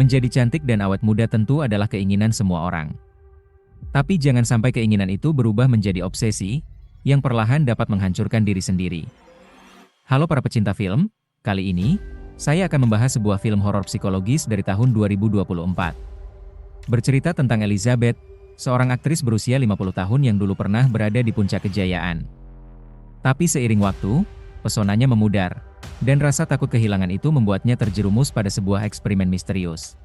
Menjadi cantik dan awet muda tentu adalah keinginan semua orang. Tapi jangan sampai keinginan itu berubah menjadi obsesi, yang perlahan dapat menghancurkan diri sendiri. Halo para pecinta film, kali ini, saya akan membahas sebuah film horor psikologis dari tahun 2024. Bercerita tentang Elizabeth, seorang aktris berusia 50 tahun yang dulu pernah berada di puncak kejayaan. Tapi seiring waktu, pesonanya memudar, dan rasa takut kehilangan itu membuatnya terjerumus pada sebuah eksperimen misterius.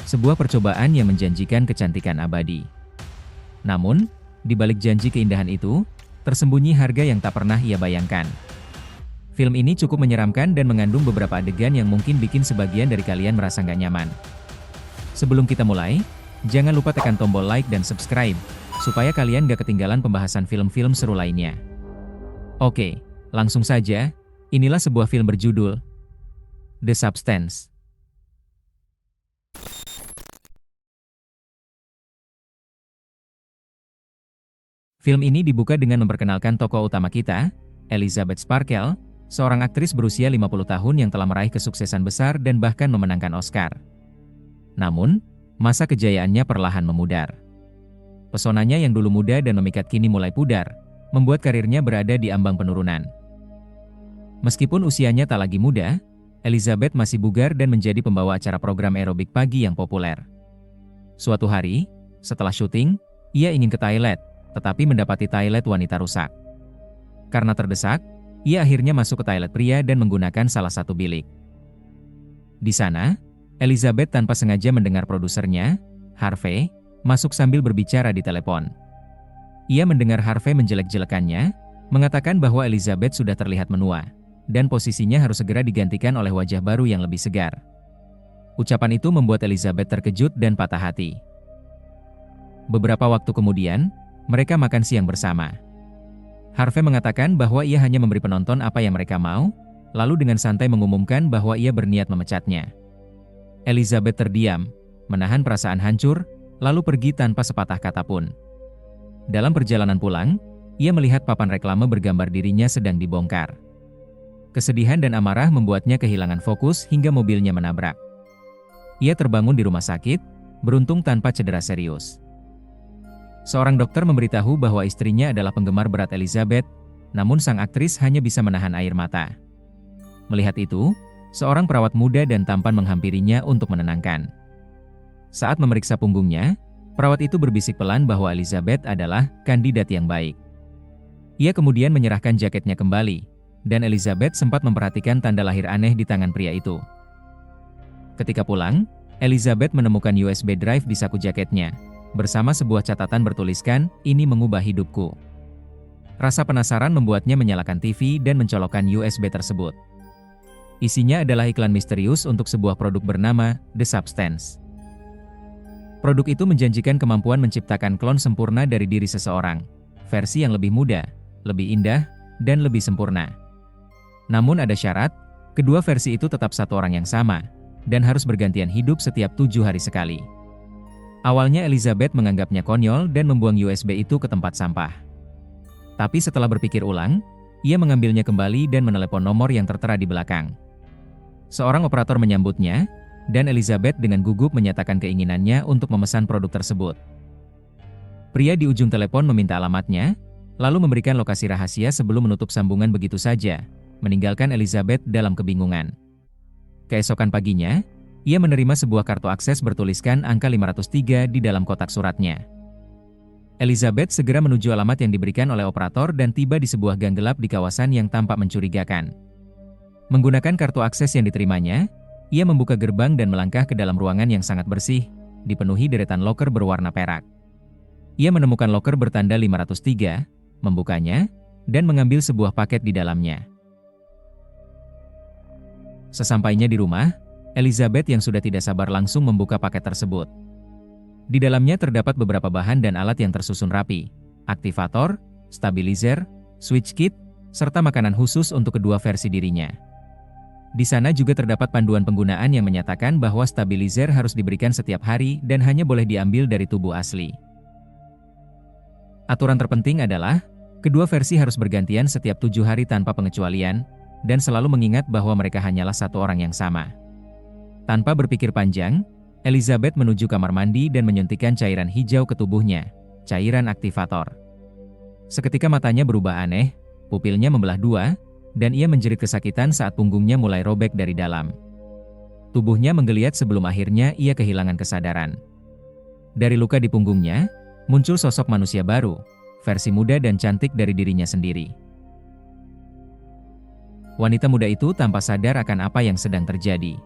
Sebuah percobaan yang menjanjikan kecantikan abadi. Namun, di balik janji keindahan itu, tersembunyi harga yang tak pernah ia bayangkan. Film ini cukup menyeramkan dan mengandung beberapa adegan yang mungkin bikin sebagian dari kalian merasa nggak nyaman. Sebelum kita mulai, jangan lupa tekan tombol like dan subscribe, supaya kalian gak ketinggalan pembahasan film-film seru lainnya. Oke, langsung saja, inilah sebuah film berjudul The Substance. Film ini dibuka dengan memperkenalkan tokoh utama kita, Elizabeth Sparkle, seorang aktris berusia 50 tahun yang telah meraih kesuksesan besar dan bahkan memenangkan Oscar. Namun, masa kejayaannya perlahan memudar. Pesonanya yang dulu muda dan memikat kini mulai pudar, membuat karirnya berada di ambang penurunan. Meskipun usianya tak lagi muda, Elizabeth masih bugar dan menjadi pembawa acara program aerobik pagi yang populer. Suatu hari, setelah syuting, ia ingin ke toilet, tetapi mendapati toilet wanita rusak. Karena terdesak, ia akhirnya masuk ke toilet pria dan menggunakan salah satu bilik. Di sana, Elizabeth tanpa sengaja mendengar produsernya, Harvey, masuk sambil berbicara di telepon. Ia mendengar Harvey menjelek-jelekannya, mengatakan bahwa Elizabeth sudah terlihat menua, dan posisinya harus segera digantikan oleh wajah baru yang lebih segar. Ucapan itu membuat Elizabeth terkejut dan patah hati. Beberapa waktu kemudian, mereka makan siang bersama. Harvey mengatakan bahwa ia hanya memberi penonton apa yang mereka mau, lalu dengan santai mengumumkan bahwa ia berniat memecatnya. Elizabeth terdiam, menahan perasaan hancur, lalu pergi tanpa sepatah kata pun. Dalam perjalanan pulang, ia melihat papan reklame bergambar dirinya sedang dibongkar. Kesedihan dan amarah membuatnya kehilangan fokus hingga mobilnya menabrak. Ia terbangun di rumah sakit, beruntung tanpa cedera serius. Seorang dokter memberitahu bahwa istrinya adalah penggemar berat Elizabeth, namun sang aktris hanya bisa menahan air mata. Melihat itu, seorang perawat muda dan tampan menghampirinya untuk menenangkan. Saat memeriksa punggungnya, perawat itu berbisik pelan bahwa Elizabeth adalah kandidat yang baik. Ia kemudian menyerahkan jaketnya kembali, dan Elizabeth sempat memperhatikan tanda lahir aneh di tangan pria itu. Ketika pulang, Elizabeth menemukan USB drive di saku jaketnya, bersama sebuah catatan bertuliskan, "Ini mengubah hidupku." Rasa penasaran membuatnya menyalakan TV dan mencolokkan USB tersebut. Isinya adalah iklan misterius untuk sebuah produk bernama The Substance. Produk itu menjanjikan kemampuan menciptakan klon sempurna dari diri seseorang, versi yang lebih muda, lebih indah, dan lebih sempurna. Namun ada syarat, kedua versi itu tetap satu orang yang sama, dan harus bergantian hidup setiap 7 hari sekali. Awalnya Elizabeth menganggapnya konyol dan membuang USB itu ke tempat sampah. Tapi setelah berpikir ulang, ia mengambilnya kembali dan menelepon nomor yang tertera di belakang. Seorang operator menyambutnya, dan Elizabeth dengan gugup menyatakan keinginannya untuk memesan produk tersebut. Pria di ujung telepon meminta alamatnya, lalu memberikan lokasi rahasia sebelum menutup sambungan begitu saja, meninggalkan Elizabeth dalam kebingungan. Keesokan paginya, ia menerima sebuah kartu akses bertuliskan angka 503 di dalam kotak suratnya. Elizabeth segera menuju alamat yang diberikan oleh operator dan tiba di sebuah gang gelap di kawasan yang tampak mencurigakan. Menggunakan kartu akses yang diterimanya, ia membuka gerbang dan melangkah ke dalam ruangan yang sangat bersih, dipenuhi deretan loker berwarna perak. Ia menemukan loker bertanda 503, membukanya, dan mengambil sebuah paket di dalamnya. Sesampainya di rumah, Elizabeth yang sudah tidak sabar langsung membuka paket tersebut. Di dalamnya terdapat beberapa bahan dan alat yang tersusun rapi, aktivator, stabilizer, switch kit, serta makanan khusus untuk kedua versi dirinya. Di sana juga terdapat panduan penggunaan yang menyatakan bahwa stabilizer harus diberikan setiap hari dan hanya boleh diambil dari tubuh asli. Aturan terpenting adalah, kedua versi harus bergantian setiap 7 hari tanpa pengecualian, dan selalu mengingat bahwa mereka hanyalah satu orang yang sama. Tanpa berpikir panjang, Elizabeth menuju kamar mandi dan menyuntikkan cairan hijau ke tubuhnya, cairan aktivator. Seketika matanya berubah aneh, pupilnya membelah dua, dan ia menjerit kesakitan saat punggungnya mulai robek dari dalam. Tubuhnya menggeliat sebelum akhirnya ia kehilangan kesadaran. Dari luka di punggungnya, muncul sosok manusia baru, versi muda dan cantik dari dirinya sendiri. Wanita muda itu tanpa sadar akan apa yang sedang terjadi.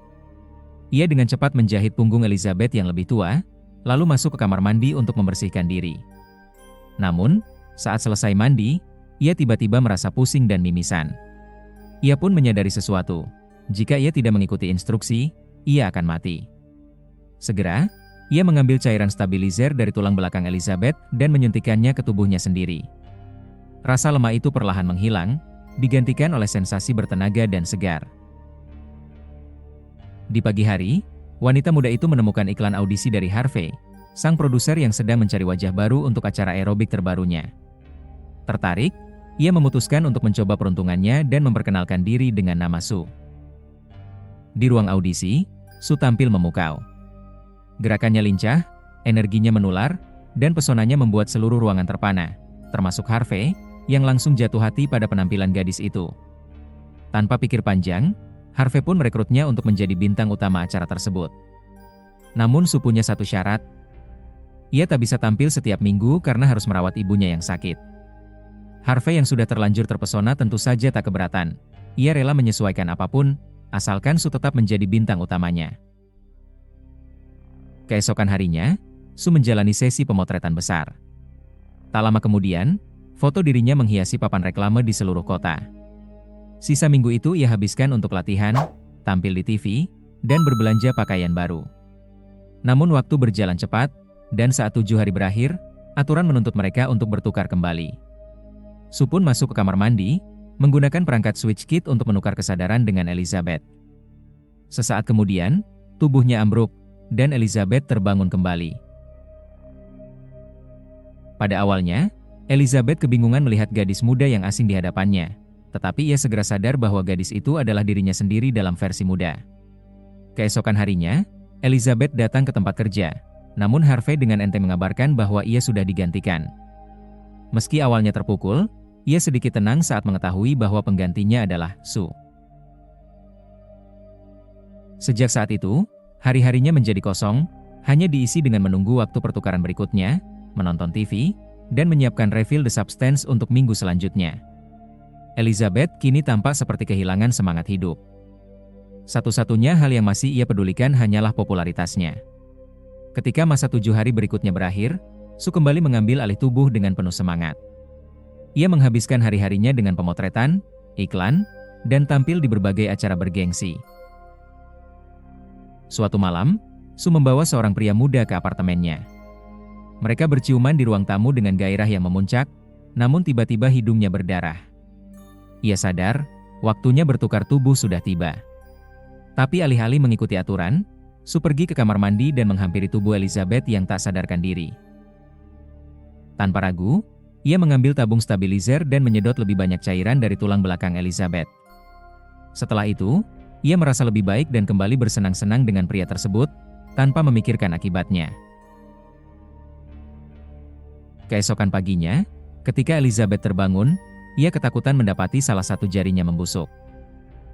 Ia dengan cepat menjahit punggung Elizabeth yang lebih tua, lalu masuk ke kamar mandi untuk membersihkan diri. Namun, saat selesai mandi, ia tiba-tiba merasa pusing dan mimisan. Ia pun menyadari sesuatu. Jika ia tidak mengikuti instruksi, ia akan mati. Segera, ia mengambil cairan stabilizer dari tulang belakang Elizabeth dan menyuntikkannya ke tubuhnya sendiri. Rasa lemah itu perlahan menghilang, digantikan oleh sensasi bertenaga dan segar. Di pagi hari, wanita muda itu menemukan iklan audisi dari Harvey, sang produser yang sedang mencari wajah baru untuk acara aerobik terbarunya. Tertarik, ia memutuskan untuk mencoba peruntungannya dan memperkenalkan diri dengan nama Sue. Di ruang audisi, Sue tampil memukau. Gerakannya lincah, energinya menular, dan pesonanya membuat seluruh ruangan terpana, termasuk Harvey, yang langsung jatuh hati pada penampilan gadis itu. Tanpa pikir panjang, Harvey pun merekrutnya untuk menjadi bintang utama acara tersebut. Namun Sue punya satu syarat. Ia tak bisa tampil setiap minggu karena harus merawat ibunya yang sakit. Harvey yang sudah terlanjur terpesona tentu saja tak keberatan. Ia rela menyesuaikan apapun, asalkan Sue tetap menjadi bintang utamanya. Keesokan harinya, Sue menjalani sesi pemotretan besar. Tak lama kemudian, foto dirinya menghiasi papan reklame di seluruh kota. Sisa minggu itu ia habiskan untuk latihan, tampil di TV, dan berbelanja pakaian baru. Namun waktu berjalan cepat, dan saat 7 hari berakhir, aturan menuntut mereka untuk bertukar kembali. Sue pun masuk ke kamar mandi, menggunakan perangkat switch kit untuk menukar kesadaran dengan Elizabeth. Sesaat kemudian, tubuhnya ambruk, dan Elizabeth terbangun kembali. Pada awalnya, Elizabeth kebingungan melihat gadis muda yang asing di hadapannya, tetapi ia segera sadar bahwa gadis itu adalah dirinya sendiri dalam versi muda. Keesokan harinya, Elizabeth datang ke tempat kerja, namun Harvey dengan enteng mengabarkan bahwa ia sudah digantikan. Meski awalnya terpukul, ia sedikit tenang saat mengetahui bahwa penggantinya adalah Sue. Sejak saat itu, hari-harinya menjadi kosong, hanya diisi dengan menunggu waktu pertukaran berikutnya, menonton TV, dan menyiapkan refill The Substance untuk minggu selanjutnya. Elizabeth kini tampak seperti kehilangan semangat hidup. Satu-satunya hal yang masih ia pedulikan hanyalah popularitasnya. Ketika masa 7 hari berikutnya berakhir, Sue kembali mengambil alih tubuh dengan penuh semangat. Ia menghabiskan hari-harinya dengan pemotretan, iklan, dan tampil di berbagai acara bergengsi. Suatu malam, Sue membawa seorang pria muda ke apartemennya. Mereka berciuman di ruang tamu dengan gairah yang memuncak, namun tiba-tiba hidungnya berdarah. Ia sadar, waktunya bertukar tubuh sudah tiba. Tapi alih-alih mengikuti aturan, Sue pergi ke kamar mandi dan menghampiri tubuh Elizabeth yang tak sadarkan diri. Tanpa ragu, ia mengambil tabung stabilizer dan menyedot lebih banyak cairan dari tulang belakang Elizabeth. Setelah itu, ia merasa lebih baik dan kembali bersenang-senang dengan pria tersebut, tanpa memikirkan akibatnya. Keesokan paginya, ketika Elizabeth terbangun, ia ketakutan mendapati salah satu jarinya membusuk.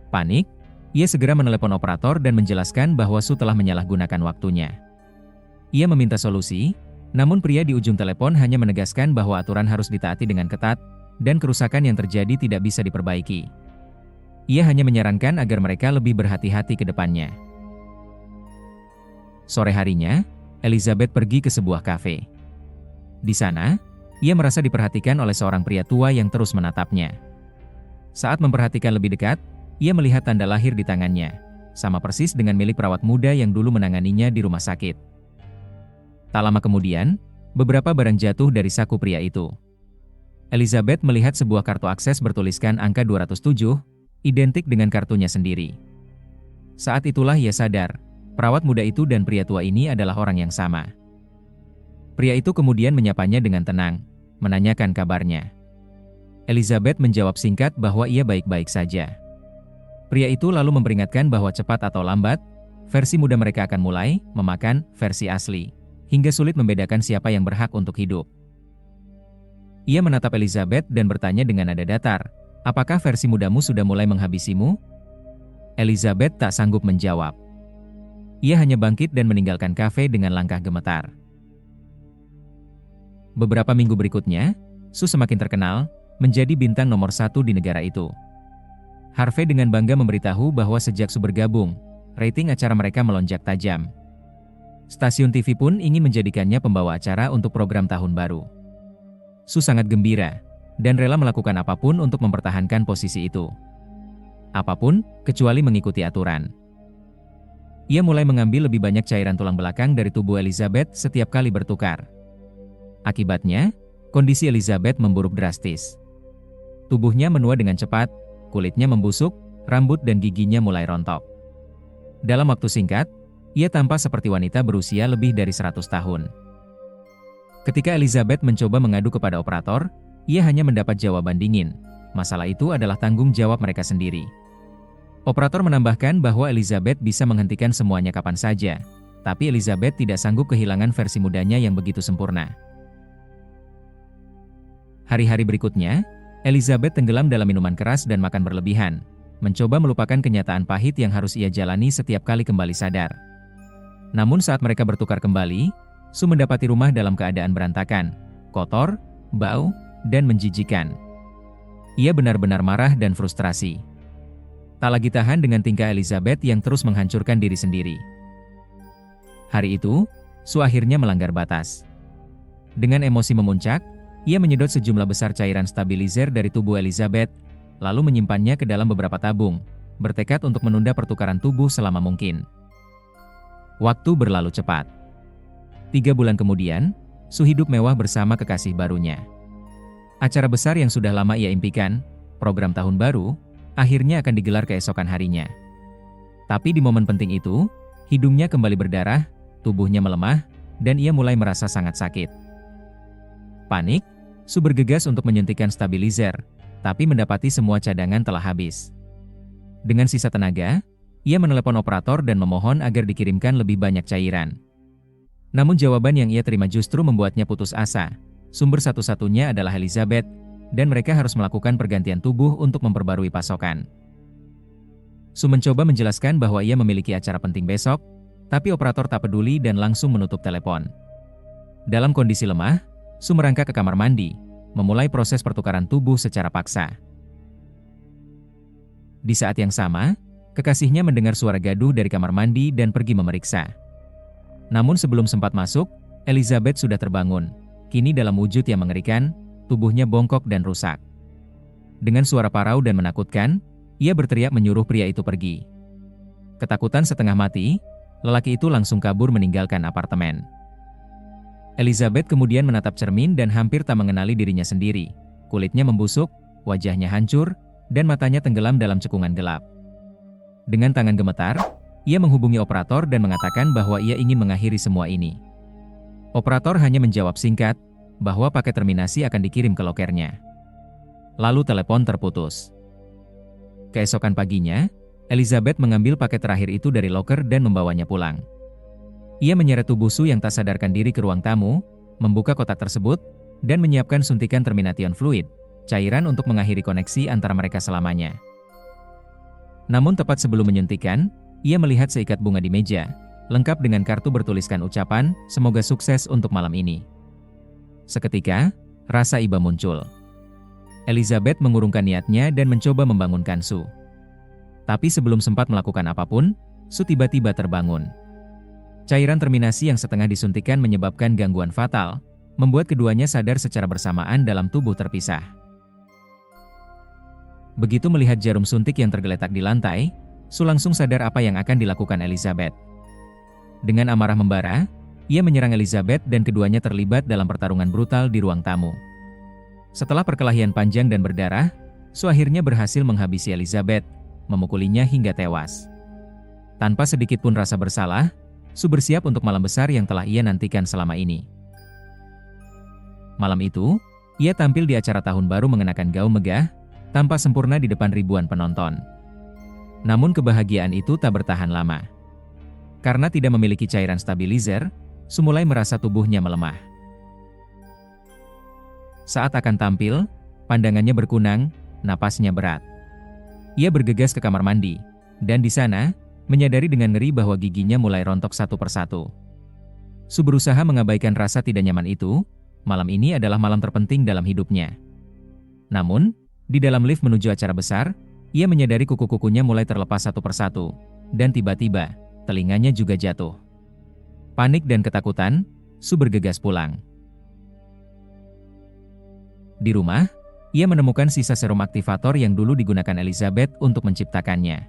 Panik, ia segera menelepon operator dan menjelaskan bahwa Sue telah menyalahgunakan waktunya. Ia meminta solusi, namun pria di ujung telepon hanya menegaskan bahwa aturan harus ditaati dengan ketat, dan kerusakan yang terjadi tidak bisa diperbaiki. Ia hanya menyarankan agar mereka lebih berhati-hati ke depannya. Sore harinya, Elizabeth pergi ke sebuah kafe. Di sana, ia merasa diperhatikan oleh seorang pria tua yang terus menatapnya. Saat memperhatikan lebih dekat, ia melihat tanda lahir di tangannya, sama persis dengan milik perawat muda yang dulu menanganinya di rumah sakit. Tak lama kemudian, beberapa barang jatuh dari saku pria itu. Elizabeth melihat sebuah kartu akses bertuliskan angka 207, identik dengan kartunya sendiri. Saat itulah ia sadar, perawat muda itu dan pria tua ini adalah orang yang sama. Pria itu kemudian menyapanya dengan tenang, menanyakan kabarnya. Elizabeth menjawab singkat bahwa ia baik-baik saja. Pria itu lalu memperingatkan bahwa cepat atau lambat, versi muda mereka akan mulai memakan versi asli, hingga sulit membedakan siapa yang berhak untuk hidup. Ia menatap Elizabeth dan bertanya dengan nada datar, "Apakah versi mudamu sudah mulai menghabisimu?" Elizabeth tak sanggup menjawab. Ia hanya bangkit dan meninggalkan kafe dengan langkah gemetar. Beberapa minggu berikutnya, Sue semakin terkenal, menjadi bintang nomor 1 di negara itu. Harvey dengan bangga memberitahu bahwa sejak Sue bergabung, rating acara mereka melonjak tajam. Stasiun TV pun ingin menjadikannya pembawa acara untuk program tahun baru. Sue sangat gembira, dan rela melakukan apapun untuk mempertahankan posisi itu. Apapun, kecuali mengikuti aturan. Ia mulai mengambil lebih banyak cairan tulang belakang dari tubuh Elizabeth setiap kali bertukar. Akibatnya, kondisi Elizabeth memburuk drastis. Tubuhnya menua dengan cepat, kulitnya membusuk, rambut dan giginya mulai rontok. Dalam waktu singkat, ia tampak seperti wanita berusia lebih dari 100 tahun. Ketika Elizabeth mencoba mengadu kepada operator, ia hanya mendapat jawaban dingin. Masalah itu adalah tanggung jawab mereka sendiri. Operator menambahkan bahwa Elizabeth bisa menghentikan semuanya kapan saja, tapi Elizabeth tidak sanggup kehilangan versi mudanya yang begitu sempurna. Hari-hari berikutnya, Elizabeth tenggelam dalam minuman keras dan makan berlebihan, mencoba melupakan kenyataan pahit yang harus ia jalani setiap kali kembali sadar. Namun saat mereka bertukar kembali, Sue mendapati rumah dalam keadaan berantakan, kotor, bau, dan menjijikan. Ia benar-benar marah dan frustrasi. Tak lagi tahan dengan tingkah Elizabeth yang terus menghancurkan diri sendiri. Hari itu, Sue akhirnya melanggar batas. Dengan emosi memuncak, ia menyedot sejumlah besar cairan stabilizer dari tubuh Elizabeth, lalu menyimpannya ke dalam beberapa tabung, bertekad untuk menunda pertukaran tubuh selama mungkin. Waktu berlalu cepat. 3 bulan kemudian, Sue hidup mewah bersama kekasih barunya. Acara besar yang sudah lama ia impikan, program tahun baru, akhirnya akan digelar keesokan harinya. Tapi di momen penting itu, hidungnya kembali berdarah, tubuhnya melemah, dan ia mulai merasa sangat sakit. Panik, Sue bergegas untuk menyuntikkan stabilizer, tapi mendapati semua cadangan telah habis. Dengan sisa tenaga, ia menelepon operator dan memohon agar dikirimkan lebih banyak cairan. Namun jawaban yang ia terima justru membuatnya putus asa. Sumber satu-satunya adalah Elizabeth, dan mereka harus melakukan pergantian tubuh untuk memperbarui pasokan. Sue mencoba menjelaskan bahwa ia memiliki acara penting besok, tapi operator tak peduli dan langsung menutup telepon. Dalam kondisi lemah, Sue merangkak ke kamar mandi, memulai proses pertukaran tubuh secara paksa. Di saat yang sama, kekasihnya mendengar suara gaduh dari kamar mandi dan pergi memeriksa. Namun sebelum sempat masuk, Elizabeth sudah terbangun. Kini dalam wujud yang mengerikan, tubuhnya bongkok dan rusak. Dengan suara parau dan menakutkan, ia berteriak menyuruh pria itu pergi. Ketakutan setengah mati, lelaki itu langsung kabur meninggalkan apartemen. Elizabeth kemudian menatap cermin dan hampir tak mengenali dirinya sendiri. Kulitnya membusuk, wajahnya hancur, dan matanya tenggelam dalam cekungan gelap. Dengan tangan gemetar, ia menghubungi operator dan mengatakan bahwa ia ingin mengakhiri semua ini. Operator hanya menjawab singkat, bahwa paket terminasi akan dikirim ke lokernya. Lalu telepon terputus. Keesokan paginya, Elizabeth mengambil paket terakhir itu dari loker dan membawanya pulang. Ia menyeret tubuh Sue yang tak sadarkan diri ke ruang tamu, membuka kotak tersebut, dan menyiapkan suntikan termination fluid, cairan untuk mengakhiri koneksi antara mereka selamanya. Namun tepat sebelum menyuntikkan, ia melihat seikat bunga di meja, lengkap dengan kartu bertuliskan ucapan, "Semoga sukses untuk malam ini." Seketika, rasa iba muncul. Elizabeth mengurungkan niatnya dan mencoba membangunkan Sue. Tapi sebelum sempat melakukan apapun, Sue tiba-tiba terbangun. Cairan terminasi yang setengah disuntikan menyebabkan gangguan fatal, membuat keduanya sadar secara bersamaan dalam tubuh terpisah. Begitu melihat jarum suntik yang tergeletak di lantai, Sue langsung sadar apa yang akan dilakukan Elizabeth. Dengan amarah membara, ia menyerang Elizabeth dan keduanya terlibat dalam pertarungan brutal di ruang tamu. Setelah perkelahian panjang dan berdarah, Sue akhirnya berhasil menghabisi Elizabeth, memukulinya hingga tewas. Tanpa sedikit pun rasa bersalah, Sue bersiap untuk malam besar yang telah ia nantikan selama ini. Malam itu, ia tampil di acara tahun baru mengenakan gaun megah, tampak sempurna di depan ribuan penonton. Namun kebahagiaan itu tak bertahan lama. Karena tidak memiliki cairan stabilizer, Su mulai merasa tubuhnya melemah. Saat akan tampil, pandangannya berkunang, napasnya berat. Ia bergegas ke kamar mandi, dan di sana, menyadari dengan ngeri bahwa giginya mulai rontok satu persatu. Su berusaha mengabaikan rasa tidak nyaman itu, malam ini adalah malam terpenting dalam hidupnya. Namun, di dalam lift menuju acara besar, ia menyadari kuku-kukunya mulai terlepas satu persatu, dan tiba-tiba, telinganya juga jatuh. Panik dan ketakutan, Su bergegas pulang. Di rumah, ia menemukan sisa serum aktivator yang dulu digunakan Elizabeth untuk menciptakannya.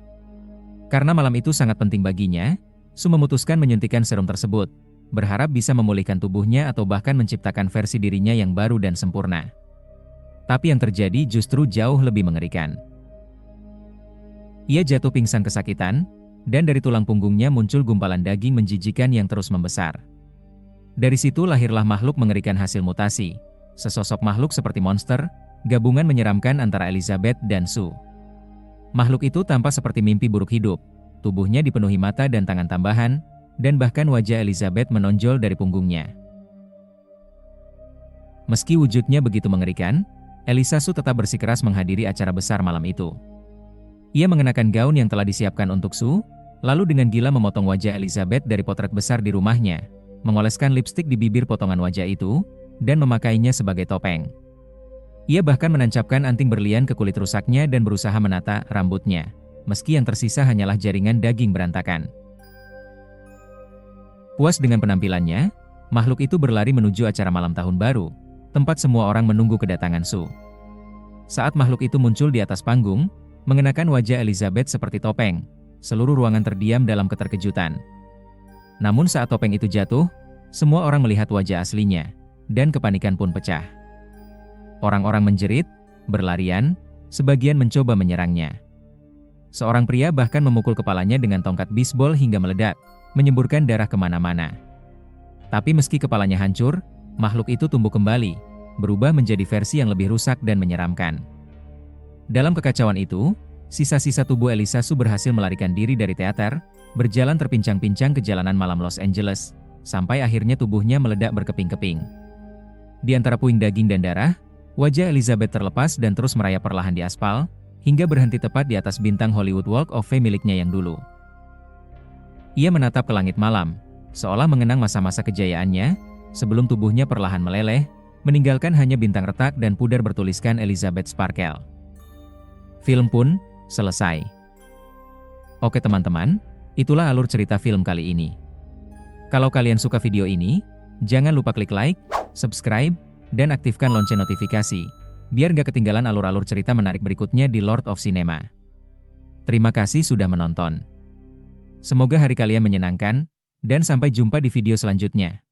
Karena malam itu sangat penting baginya, Su memutuskan menyuntikkan serum tersebut, berharap bisa memulihkan tubuhnya atau bahkan menciptakan versi dirinya yang baru dan sempurna. Tapi yang terjadi justru jauh lebih mengerikan. Ia jatuh pingsan kesakitan, dan dari tulang punggungnya muncul gumpalan daging menjijikan yang terus membesar. Dari situ lahirlah makhluk mengerikan hasil mutasi, sesosok makhluk seperti monster, gabungan menyeramkan antara Elizabeth dan Su. Makhluk itu tampak seperti mimpi buruk hidup, tubuhnya dipenuhi mata dan tangan tambahan, dan bahkan wajah Elizabeth menonjol dari punggungnya. Meski wujudnya begitu mengerikan, Elisa Su tetap bersikeras menghadiri acara besar malam itu. Ia mengenakan gaun yang telah disiapkan untuk Su, lalu dengan gila memotong wajah Elizabeth dari potret besar di rumahnya, mengoleskan lipstik di bibir potongan wajah itu, dan memakainya sebagai topeng. Ia bahkan menancapkan anting berlian ke kulit rusaknya dan berusaha menata rambutnya, meski yang tersisa hanyalah jaringan daging berantakan. Puas dengan penampilannya, makhluk itu berlari menuju acara malam tahun baru, tempat semua orang menunggu kedatangan Su. Saat makhluk itu muncul di atas panggung, mengenakan wajah Elizabeth seperti topeng, seluruh ruangan terdiam dalam keterkejutan. Namun saat topeng itu jatuh, semua orang melihat wajah aslinya, dan kepanikan pun pecah. Orang-orang menjerit, berlarian, sebagian mencoba menyerangnya. Seorang pria bahkan memukul kepalanya dengan tongkat bisbol hingga meledak, menyemburkan darah kemana-mana. Tapi meski kepalanya hancur, makhluk itu tumbuh kembali, berubah menjadi versi yang lebih rusak dan menyeramkan. Dalam kekacauan itu, sisa-sisa tubuh Elisa Su berhasil melarikan diri dari teater, berjalan terpincang-pincang ke jalanan malam Los Angeles, sampai akhirnya tubuhnya meledak berkeping-keping. Di antara puing daging dan darah, wajah Elizabeth terlepas dan terus merayap perlahan di aspal, hingga berhenti tepat di atas bintang Hollywood Walk of Fame miliknya yang dulu. Ia menatap ke langit malam, seolah mengenang masa-masa kejayaannya, sebelum tubuhnya perlahan meleleh, meninggalkan hanya bintang retak dan pudar bertuliskan Elizabeth Sparkle. Film pun selesai. Oke teman-teman, itulah alur cerita film kali ini. Kalau kalian suka video ini, jangan lupa klik like, subscribe, dan aktifkan lonceng notifikasi, biar gak ketinggalan alur-alur cerita menarik berikutnya di Lord of Cinema. Terima kasih sudah menonton. Semoga hari kalian menyenangkan, dan sampai jumpa di video selanjutnya.